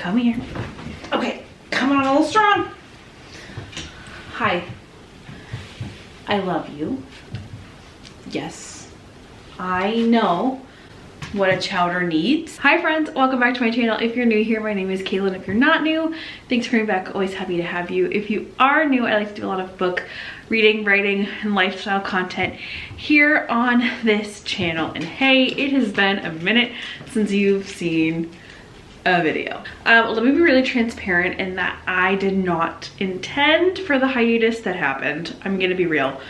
Come here. Okay, come on a little strong. Hi. I love you. Yes, I know what a chowder needs. Hi friends, welcome back to my channel. If you're new here, my name is Caitlin. If you're not new, thanks for coming back. Always happy to have you. If you are new, I like to do a lot of book reading, writing, and lifestyle content here on this channel. And hey, it has been a minute since you've seen a video. Let me be really transparent in that I did not intend for the hiatus that happened. I'm gonna be real.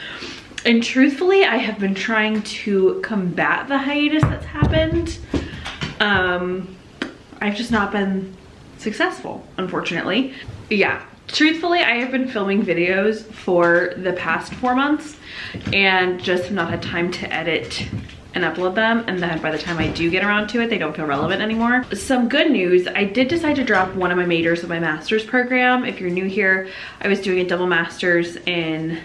And truthfully, I have been trying to combat the hiatus that's happened. I've just not been successful, unfortunately. Yeah, truthfully, I have been filming videos for the past 4 months and just have not had time to edit and upload them, and then by the time I do get around to it, they don't feel relevant anymore. Some good news, I did decide to drop one of my majors of my master's program. If you're new here, I was doing a double master's in,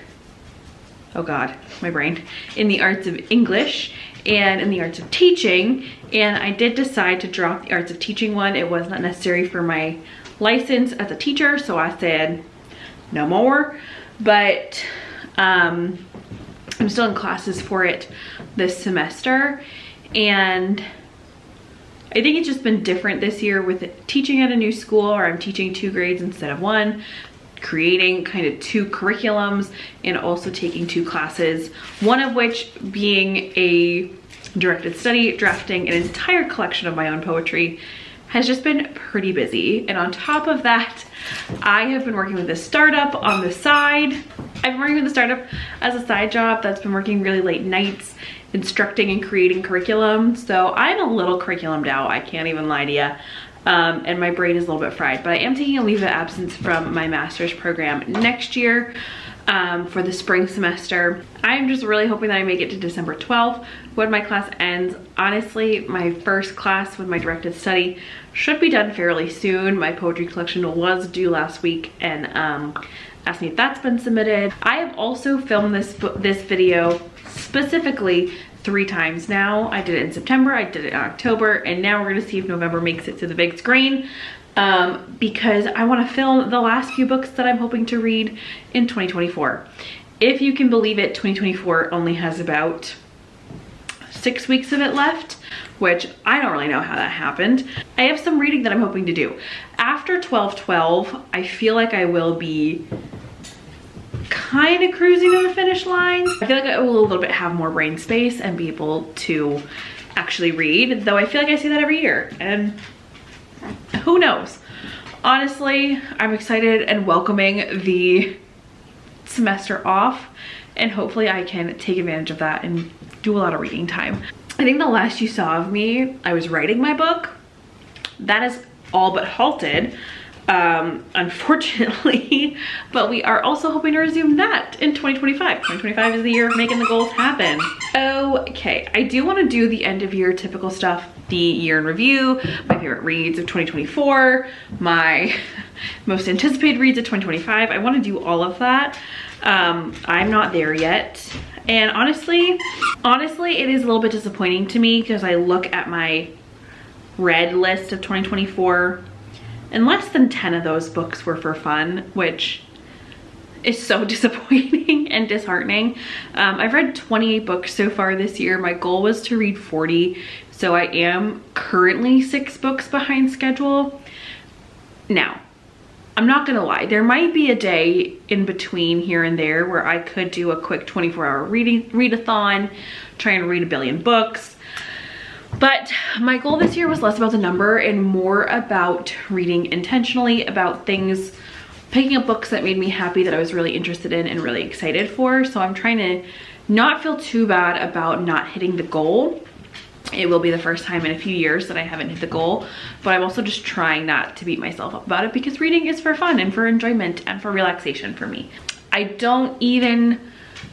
oh god, my brain, in the arts of English and in the arts of teaching, and I did decide to drop the arts of teaching one. It was not necessary for my license as a teacher, so I said no more, but I'm still in classes for it this semester, and I think it's just been different this year with teaching at a new school, or I'm teaching 2 grades instead of 1, creating kind of 2 curriculums, and also taking 2 classes, one of which being a directed study, drafting an entire collection of my own poetry. Has just been pretty busy. And on top of that, I have been working with a startup on the side. I've been working with a startup as a side job that's been working really late nights, instructing and creating curriculum. So I'm a little curriculum out, I can't even lie to you. And my brain is a little bit fried, but I am taking a leave of absence from my master's program next year for the spring semester. I'm just really hoping that I make it to December 12th when my class ends. Honestly, my first class with my directed study should be done fairly soon. My poetry collection was due last week, and asked me if that's been submitted. I have also filmed this video specifically 3 times now. I did it in September, I did it in October, and now we're gonna see if November makes it to the big screen, because I wanna film the last few books that I'm hoping to read in 2024. If you can believe it, 2024 only has about 6 weeks of it left, which I don't really know how that happened. I have some reading that I'm hoping to do. After 12/12, I feel like I will be kind of cruising to the finish line. I feel like I will a little bit have more brain space and be able to actually read, though I feel like I say that every year, and who knows. Honestly, I'm excited and welcoming the semester off, and hopefully I can take advantage of that and do a lot of reading time. I think the last you saw of me, I was writing my book. That is all but halted, unfortunately, but we are also hoping to resume that in 2025. 2025 is the year of making the goals happen. Okay, I do want to do the end of year typical stuff, the year in review, my favorite reads of 2024, my most anticipated reads of 2025. I want to do all of that. I'm not there yet. And honestly, it is a little bit disappointing to me because I look at my read list of 2024 and less than 10 of those books were for fun, which is so disappointing and disheartening. I've read 28 books so far this year. My goal was to read 40, so I am currently 6 books behind schedule. Now, I'm not gonna lie, there might be a day in between here and there where I could do a quick 24-hour readathon, try and read 1 billion books. But my goal this year was less about the number and more about reading intentionally, about things, picking up books that made me happy, that I was really interested in and really excited for. So I'm trying to not feel too bad about not hitting the goal. It will be the first time in a few years that I haven't hit the goal, but I'm also just trying not to beat myself up about it because reading is for fun and for enjoyment and for relaxation for me. I don't even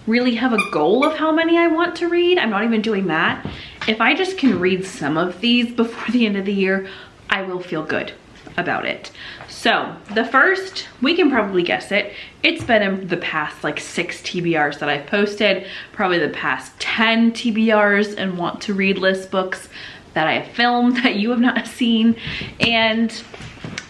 really have a goal of how many I want to read. I'm not even doing that. If I just can read some of these before the end of the year, I will feel good about it. So the first, we can probably guess it. It's been in the past like 6 TBRs that I've posted, probably the past 10 TBRs and want to read list books that I have filmed that you have not seen. And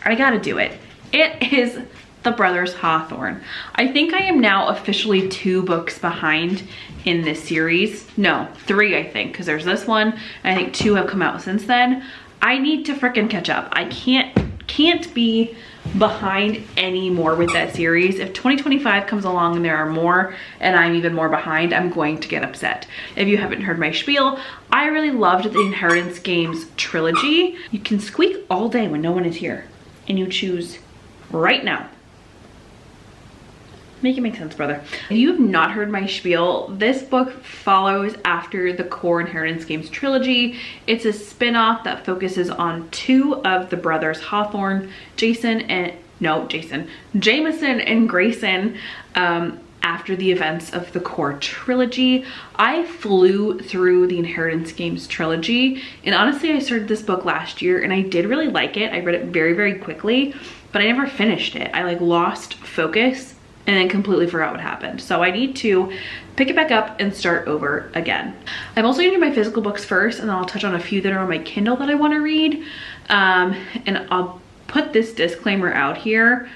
I gotta do it. It is The Brothers Hawthorne. I think I am now officially 2 books behind in this series. No, 3 I think, because there's this one, and I think 2 have come out since then. I need to frickin' catch up. I can't be behind anymore with that series. If 2025 comes along and there are more and I'm even more behind, I'm going to get upset. If you haven't heard my spiel, I really loved the Inheritance Games trilogy. You can squeak all day when no one is here, and you choose right now. Make it make sense, brother. If you have not heard my spiel, this book follows after the core Inheritance Games trilogy. It's a spin-off that focuses on 2 of the brothers Hawthorne, Jameson and Grayson, after the events of the core trilogy. I flew through the Inheritance Games trilogy, and honestly, I started this book last year and I did really like it. I read it very, very quickly, but I never finished it. I like lost focus and then completely forgot what happened. So I need to pick it back up and start over again. I'm also gonna do my physical books first, and then I'll touch on a few that are on my Kindle that I wanna read. And I'll put this disclaimer out here.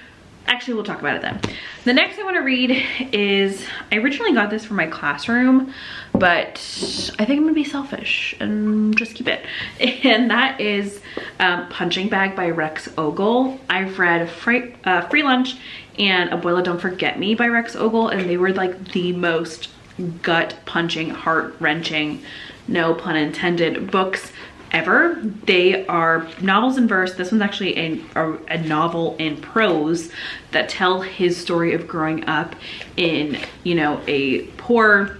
Actually, we'll talk about it then. The next I want to read is, I originally got this for my classroom, but I think I'm gonna be selfish and just keep it. And that is Punching Bag by Rex Ogle. I've read Free Lunch and Abuela Don't Forget Me by Rex Ogle, and they were like the most gut-punching, heart-wrenching, no pun intended, books ever. They are novels in verse. This one's actually a novel in prose that tell his story of growing up in, you know, a poor,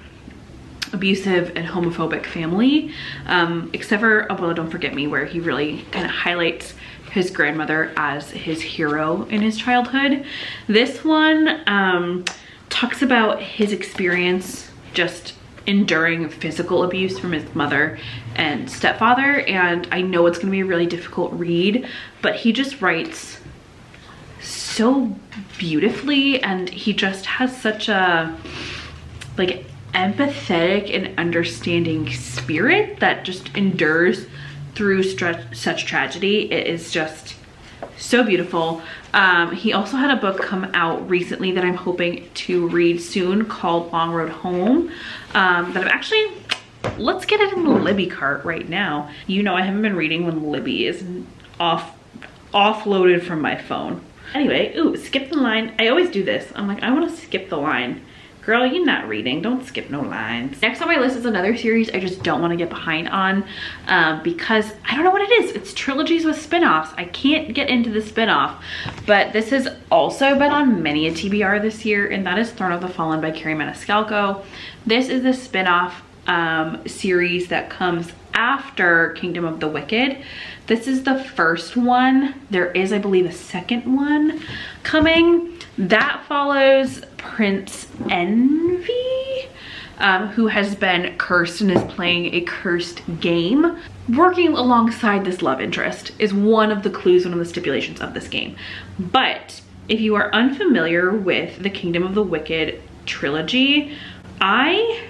abusive and homophobic family, except for Abuela Don't Forget Me, where he really kind of highlights his grandmother as his hero in his childhood. This one talks about his experience just enduring physical abuse from his mother and stepfather, and I know it's gonna be a really difficult read, but he just writes so beautifully, and he just has such a like empathetic and understanding spirit that just endures through such tragedy. It is just so beautiful. He also had a book come out recently that I'm hoping to read soon called Long Road Home, that I'm actually, let's get it in the Libby cart right now. You know I haven't been reading when Libby is offloaded from my phone. Anyway, ooh, skip the line. I always do this. I'm like, I want to skip the line. Girl, you're not reading. Don't skip no lines. Next on my list is another series I just don't want to get behind on because I don't know what it is. It's trilogies with spin-offs. I can't get into the spin-off, but this has also been on many a TBR this year, and that is Throne of the Fallen by Carrie Maniscalco. This is the spin-off series that comes after Kingdom of the Wicked. This is the first one. There is, I believe, a second one coming. That follows Prince Envy, who has been cursed and is playing a cursed game. Working alongside this love interest is one of the clues, one of the stipulations of this game. But if you are unfamiliar with the Kingdom of the Wicked trilogy, I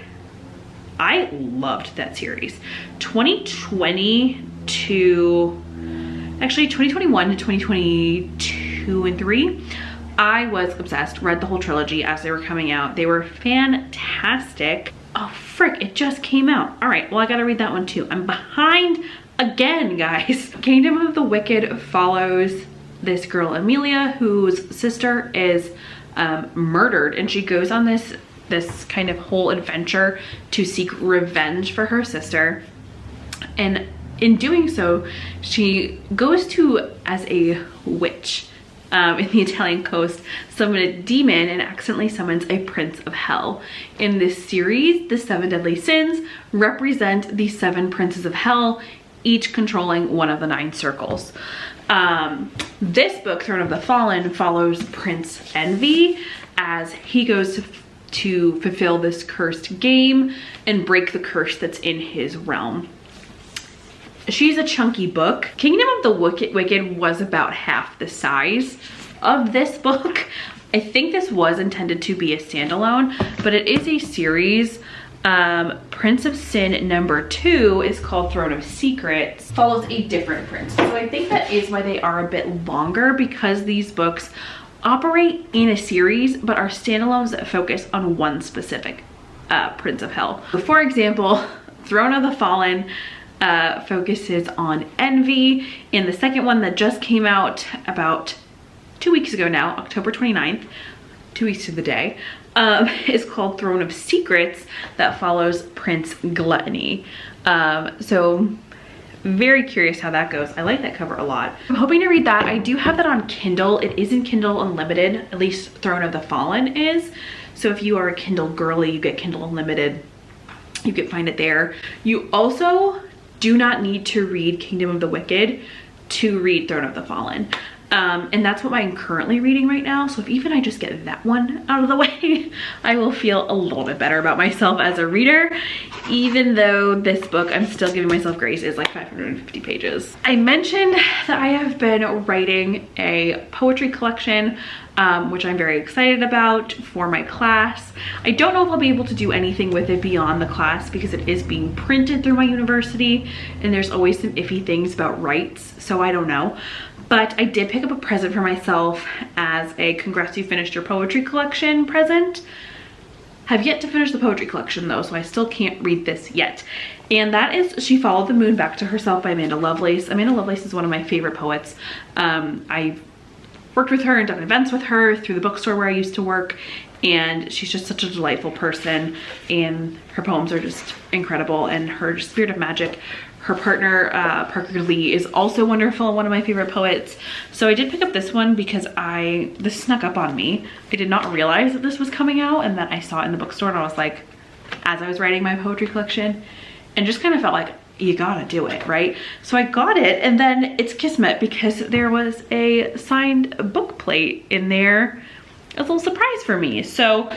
loved that series. 2021 to 2022 and 3. I was obsessed, read the whole trilogy as they were coming out. They were fantastic. Oh frick, it just came out. All right, well I gotta read that one too. I'm behind again, guys. Kingdom of the Wicked follows this girl, Amelia, whose sister is murdered, and she goes on this kind of whole adventure to seek revenge for her sister. And in doing so, she goes to, as a witch, in the Italian coast, summon a demon and accidentally summons a prince of hell. In this series, the 7 deadly sins represent the 7 princes of hell, each controlling one of the 9 circles. This book, Throne of the Fallen, follows Prince Envy as he goes to fulfill this cursed game and break the curse that's in his realm. She's a chunky book. Kingdom of the Wicked was about half the size of this book. I think this was intended to be a standalone, but it is a series Prince of Sin number 2 is called Throne of Secrets, follows a different prince. So I think that is why they are a bit longer, because these books operate in a series but are standalones that focus on one specific Prince of Hell. So for example, Throne of the Fallen focuses on envy, and the second one that just came out about 2 weeks ago now, October 29th, 2 weeks to the day, is called Throne of Secrets, that follows Prince Gluttony. So very curious how that goes. I like that cover a lot. I'm hoping to read that. I do have that on Kindle. It is in Kindle Unlimited, at least Throne of the Fallen is. So if you are a Kindle girly, you get Kindle Unlimited. You can find it there. You also do not need to read Kingdom of the Wicked to read Throne of the Fallen. And that's what I'm currently reading right now. So if even I just get that one out of the way, I will feel a little bit better about myself as a reader, even though this book, I'm still giving myself grace, is like 550 pages. I mentioned that I have been writing a poetry collection, which I'm very excited about for my class. I don't know if I'll be able to do anything with it beyond the class because it is being printed through my university and there's always some iffy things about rights, so I don't know. But I did pick up a present for myself as a congrats you finished your poetry collection present. Have yet to finish the poetry collection though, so I still can't read this yet. And that is She Followed the Moon Back to Herself by Amanda Lovelace. Amanda Lovelace is one of my favorite poets. I've worked with her and done events with her through the bookstore where I used to work, and she's just such a delightful person, and her poems are just incredible, and her spirit of magic. Her partner, Parker Lee, is also wonderful, one of my favorite poets. So I did pick up this one because this snuck up on me. I did not realize that this was coming out, and then I saw it in the bookstore and I was like, as I was writing my poetry collection, and just kind of felt like, you gotta do it, right? So I got it, and then it's kismet because there was a signed book plate in there, a little surprise for me. So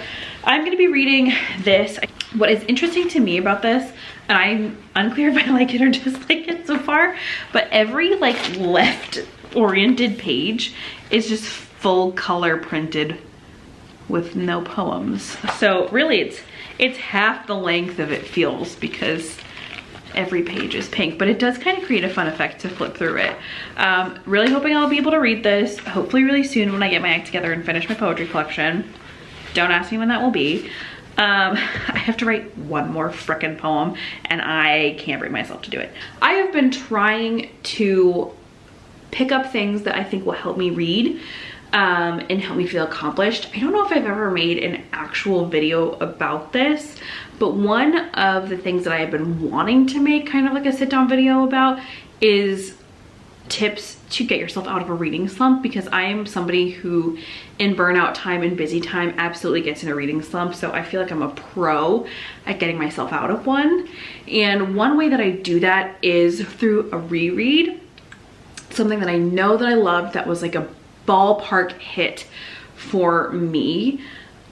I'm gonna be reading this. What is interesting to me about this, and I'm unclear if I like it or dislike it so far, but every like left oriented page is just full color printed with no poems. So really it's half the length of it feels, because every page is pink, but it does kind of create a fun effect to flip through it. Really hoping I'll be able to read this hopefully really soon when I get my act together and finish my poetry collection. Don't ask me when that will be. I have to write one more frickin' poem and I can't bring myself to do it. I have been trying to pick up things that I think will help me read and help me feel accomplished. I don't know if I've ever made an actual video about this, but one of the things that I have been wanting to make kind of like a sit down video about is tips to get yourself out of a reading slump, because I am somebody who in burnout time and busy time absolutely gets in a reading slump. So I feel like I'm a pro at getting myself out of one. And one way that I do that is through a reread. Something that I know that I loved that was like a ballpark hit for me,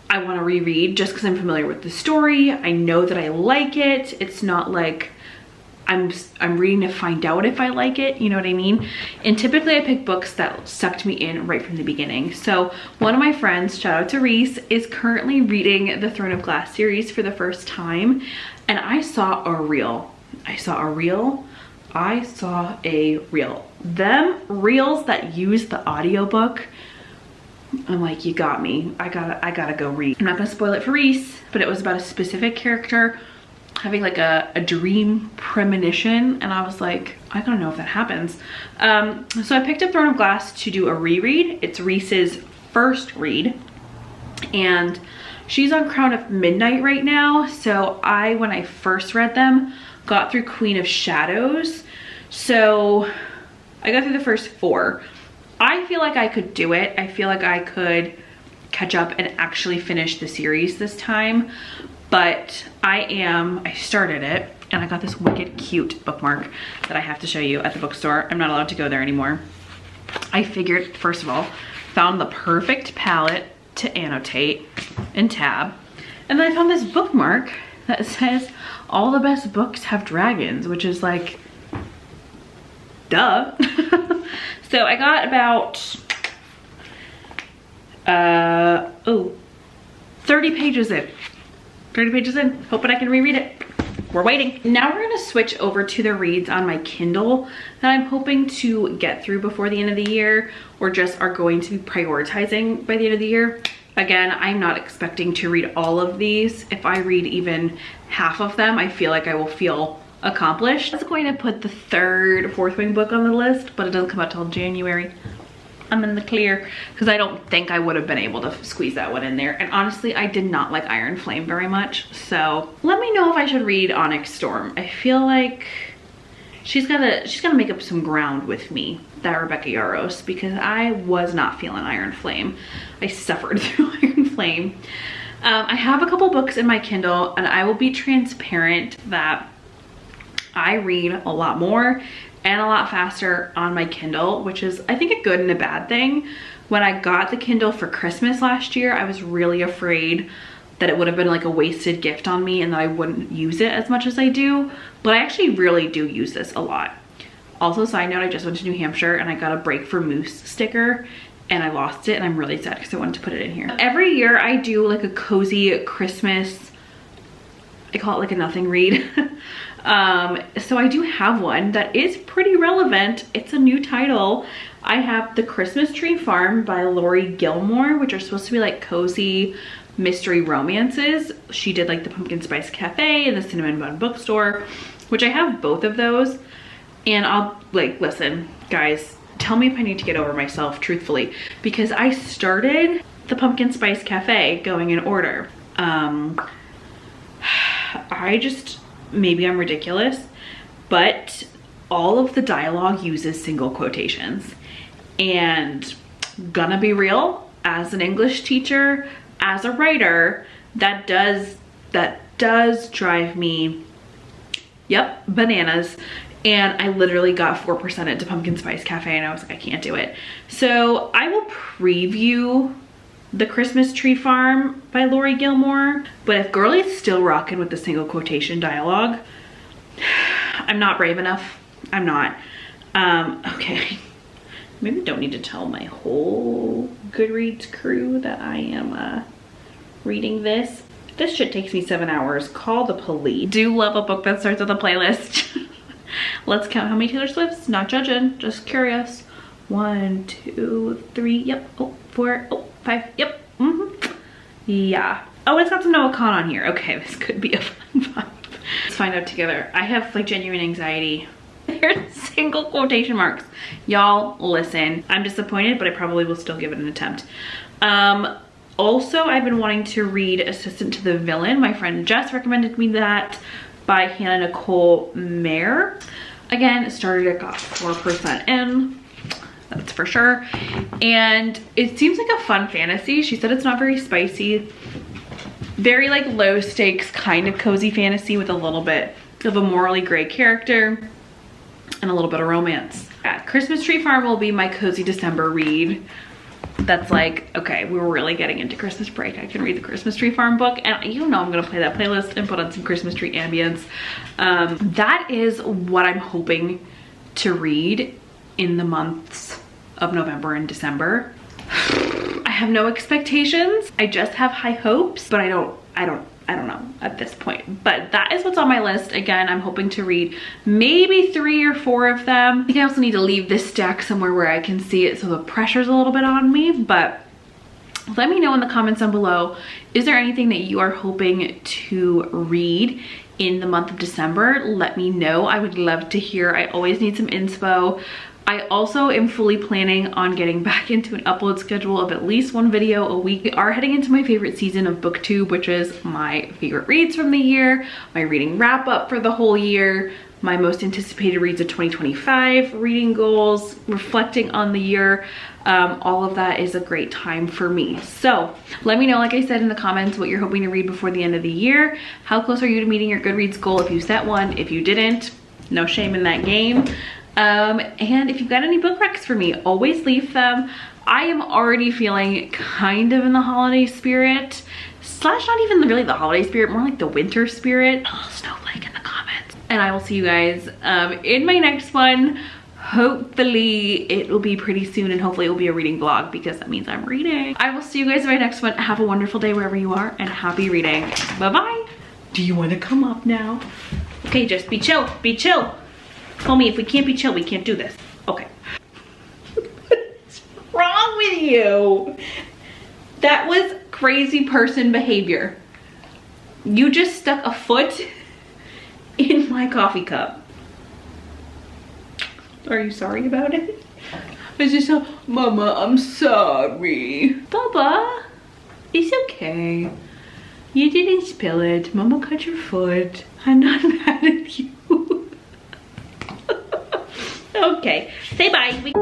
I want to reread just because I'm familiar with the story. I know that I like it. It's not like I'm reading to find out if I like it, you know what I mean? And typically I pick books that sucked me in right from the beginning. So one of my friends, shout out to Reese, is currently reading the Throne of Glass series for the first time, and I saw a reel. Them reels that use the audiobook, I'm like, you got me. I gotta go read. I'm not gonna spoil it for Reese, but it was about a specific character having like a dream premonition, and I was like, I gotta know if that happens. So I picked up Throne of Glass to do a reread. It's Reese's first read, and she's on Crown of Midnight right now. So when I first read them, got through Queen of Shadows. So I got through the first 4. I feel like I could do it. I feel like I could catch up and actually finish the series this time. But I started it, and I got this wicked cute bookmark that I have to show you at the bookstore. I'm not allowed to go there anymore. I figured, first of all, found the perfect palette to annotate and tab. And then I found this bookmark that says, all the best books have dragons, which is like, duh. So I got about, 30 pages in. 30 pages in, hoping I can reread it. We're waiting. Now we're gonna switch over to the reads on my Kindle that I'm hoping to get through before the end of the year, or just are going to be prioritizing by the end of the year. Again, I'm not expecting to read all of these. If I read even half of them, I feel like I will feel accomplished. I was going to put the third Fourth Wing book on the list, but it doesn't come out till January. I'm in the clear because I don't think I would have been able to squeeze that one in there. And honestly, I did not like Iron Flame very much. So let me know if I should read Onyx Storm. I feel like she's gotta make up some ground with me, that Rebecca Yarros, because I was not feeling Iron Flame. I suffered through Iron Flame. I have a couple books in my Kindle, and I will be transparent that I read a lot more and a lot faster on my Kindle, which is, I think, a good and a bad thing. When I got the Kindle for Christmas last year, I was really afraid that it would have been like a wasted gift on me and that I wouldn't use it as much as I do, but I actually really do use this a lot. Also, side note, I just went to New Hampshire and I got a Break for Moose sticker and I lost it, and I'm really sad because I wanted to put it in here. Every year I do like a cozy Christmas, I call it like a nothing read. So I do have one that is pretty relevant. It's a new title. I have The Christmas Tree Farm by Lori Gilmore, which are supposed to be like cozy mystery romances. She did like the Pumpkin Spice Cafe and the Cinnamon Bun Bookstore, which I have both of those. And I'll like, listen, guys, tell me if I need to get over myself, truthfully, because I started the Pumpkin Spice Cafe going in order. Maybe I'm ridiculous, but all of the dialogue uses single quotations. And gonna be real, as an English teacher, as a writer, that does drive me, yep, bananas. And I literally got 4% into Pumpkin Spice Cafe and I was like, I can't do it. So I will preview The Christmas Tree Farm by Lori Gilmore, but if Girlie's still rocking with the single quotation dialogue, I'm not brave enough. I'm not. Okay, maybe don't need to tell my whole Goodreads crew that I am reading this. This shit takes me 7 hours. Call the police. Do love a book that starts with a playlist. Let's count how many Taylor Swifts. Not judging, just curious. 1, 2, 3, yep. Oh, 4, oh, 5, yep. Yeah. Oh, it's got some Noah Khan on here. Okay, this could be a fun vibe. Let's find out together. I have like genuine anxiety. There's single quotation marks. Y'all, listen. I'm disappointed, but I probably will still give it an attempt. Also, I've been wanting to read Assistant to the Villain. My friend Jess recommended me that, by Hannah Nicole Mayer. Again, it started at got 4% in, that's for sure. And it seems like a fun fantasy. She said it's not very spicy. Very like low stakes kind of cozy fantasy with a little bit of a morally gray character and a little bit of romance. Yeah, Christmas Tree Farm will be my cozy December read. That's like, okay, we were really getting into Christmas break. I can read the Christmas Tree Farm book, and you know I'm gonna play that playlist and put on some Christmas tree ambience. That is what I'm hoping to read in the months of November and December. I have no expectations. I just have high hopes, but I don't know at this point. But that is what's on my list. Again, I'm hoping to read maybe 3 or 4 of them. I think I also need to leave this stack somewhere where I can see it so the pressure's a little bit on me. But let me know in the comments down below, is there anything that you are hoping to read in the month of December? Let me know. I would love to hear. I always need some inspo. I also am fully planning on getting back into an upload schedule of at least 1 video a week. We are heading into my favorite season of BookTube, which is my favorite reads from the year, my reading wrap up for the whole year, my most anticipated reads of 2025, reading goals, reflecting on the year. All of that is a great time for me. So let me know, like I said in the comments, what you're hoping to read before the end of the year. How close are you to meeting your Goodreads goal if you set one? If you didn't, no shame in that game. And if you've got any book recs for me, always leave them. I am already feeling kind of in the holiday spirit, slash not even really the holiday spirit, more like the winter spirit. A little snowflake in the comments. And I will see you guys in my next one. Hopefully it will be pretty soon, and hopefully it will be a reading vlog because that means I'm reading. I will see you guys in my next one. Have a wonderful day wherever you are, and happy reading. Bye-bye. Do you want to come up now? Okay, just be chill, be chill. Homie, if we can't be chill, we can't do this. Okay. What's wrong with you? That was crazy person behavior. You just stuck a foot in my coffee cup. Are you sorry about it? I just said, Mama, I'm sorry. Bubba, it's okay. You didn't spill it. Mama cut your foot. I'm not mad at you. Okay, say bye.